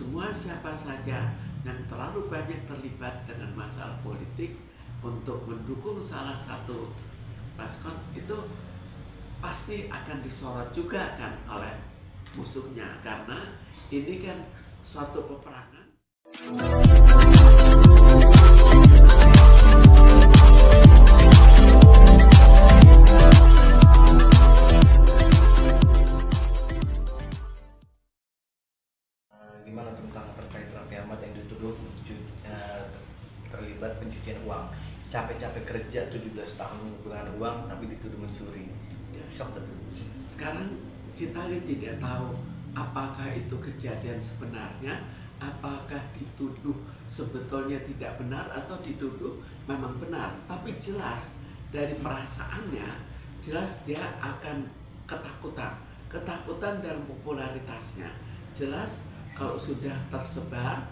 semua siapa saja yang terlalu banyak terlibat dengan masalah politik untuk mendukung salah satu paslon itu pasti akan disorot juga kan oleh musuhnya, karena ini kan suatu peperangan. Gimana tentang terkait Raffi Ahmad yang dituduh terlibat pencucian uang, capek-capek kerja 17 tahun dengan uang tapi dituduh mencuri? Ya, shock betul. Sekarang kita tidak tahu apakah itu kejadian sebenarnya, apakah dituduh sebetulnya tidak benar atau dituduh memang benar. Tapi jelas dari perasaannya, jelas dia akan ketakutan dalam popularitasnya. Jelas kalau sudah tersebar,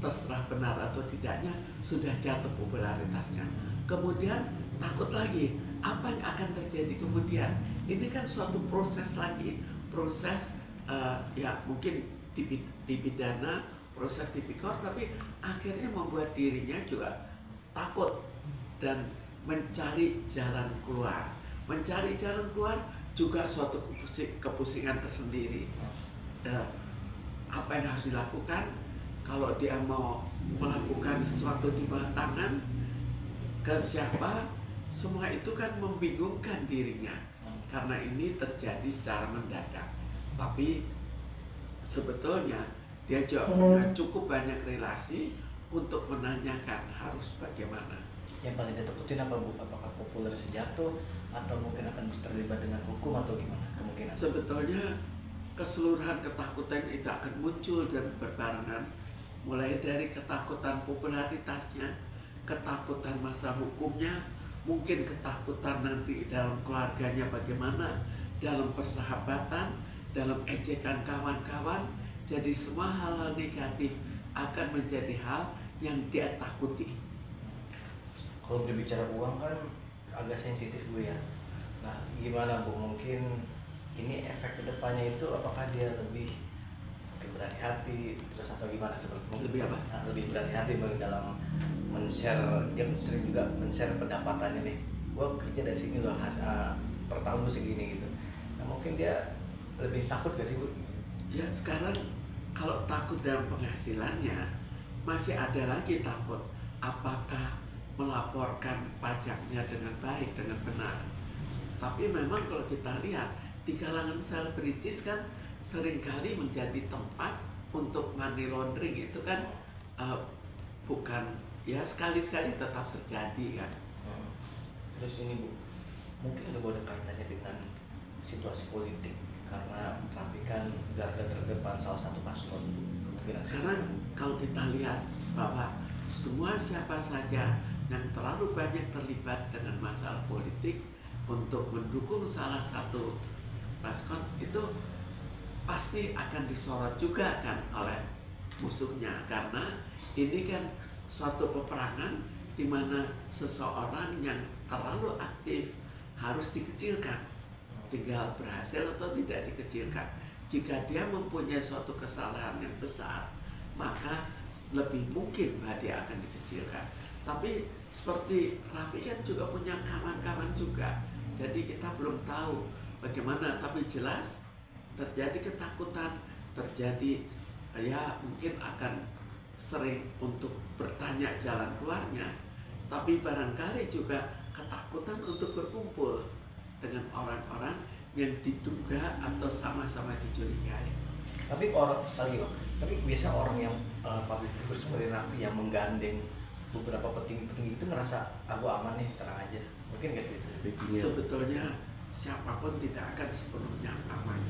terserah benar atau tidaknya, sudah jatuh popularitasnya. Kemudian takut lagi, apa yang akan terjadi kemudian? Ini kan suatu proses lagi, proses ya mungkin dipidana, proses tipikor, tapi akhirnya membuat dirinya juga takut dan mencari jalan keluar. Mencari jalan keluar juga suatu kepusingan tersendiri. Apa yang harus dilakukan? Kalau dia mau melakukan sesuatu di bawah tangan, ke siapa? Semua itu kan membingungkan dirinya, karena ini terjadi secara mendadak. Tapi sebetulnya dia juga punya cukup banyak relasi untuk menanyakan harus bagaimana. Yang paling ditakutin apa, Bu? Apakah populer sejatuh atau mungkin akan terlibat dengan hukum atau gimana kemungkinan? Sebetulnya keseluruhan ketakutan itu akan muncul dan berbarengan, mulai dari ketakutan popularitasnya, ketakutan masa hukumnya, mungkin ketakutan nanti dalam keluarganya bagaimana, dalam persahabatan, dalam ejekan kawan-kawan. Jadi semua hal-hal negatif akan menjadi hal yang dia takuti. Kalau berbicara uang kan agak sensitif, Bu, ya. Nah, gimana, Bu? Mungkin ini efek kedepannya itu apakah dia lebih mungkin berhati-hati terus atau gimana, seperti Lebih apa? Lebih berhati-hati dalam men-share. Dia sering juga men-share pendapatannya nih, gua kerja dari sini loh, per tahun lu segini gitu. Nah, mungkin dia lebih takut gak sih, Bu? Ya, sekarang kalau takut dalam penghasilannya, masih ada lagi takut apakah melaporkan pajaknya dengan baik, dengan benar. Tapi memang kalau kita lihat di kalangan selebritis kan seringkali menjadi tempat untuk money laundering. Itu kan bukan, ya sekali-sekali tetap terjadi kan. Terus ini, Bu, mungkin ada kaitannya dengan situasi politik, karena Raffi kan garda terdepan salah satu paslon. Kemungkinan sekarang kalau kita lihat bahwa semua siapa saja yang terlalu banyak terlibat dengan masalah politik untuk mendukung salah satu paslon itu pasti akan disorot juga kan oleh musuhnya, karena ini kan suatu peperangan di mana seseorang yang terlalu aktif harus dikecilkan, tinggal berhasil atau tidak dikecilkan. Jika dia mempunyai suatu kesalahan yang besar, maka lebih mungkin bahwa dia akan dikecilkan. Tapi seperti Raffi kan juga punya kawan-kawan juga, jadi kita belum tahu bagaimana. Tapi jelas terjadi ketakutan, terjadi ya mungkin akan sering untuk bertanya jalan keluarnya, tapi barangkali juga ketakutan untuk berkumpul dengan orang-orang yang diduga atau sama-sama dicurigai. Tapi biasa orang yang public figure seperti Raffi yang menggandeng beberapa petinggi-petinggi itu ngerasa aku aman nih, tenang aja. Mungkin kayak gitu. Sebetulnya siapapun tidak akan sepenuhnya aman.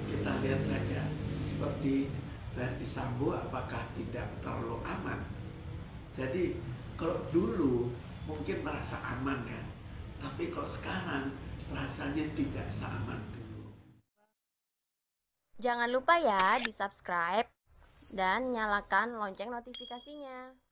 Kita lihat saja seperti Verdi Sambo, apakah tidak terlalu aman? Jadi kalau dulu mungkin merasa aman ya, tapi kalau sekarang rasanya tidak seaman dulu. Jangan lupa ya di subscribe dan nyalakan lonceng notifikasinya.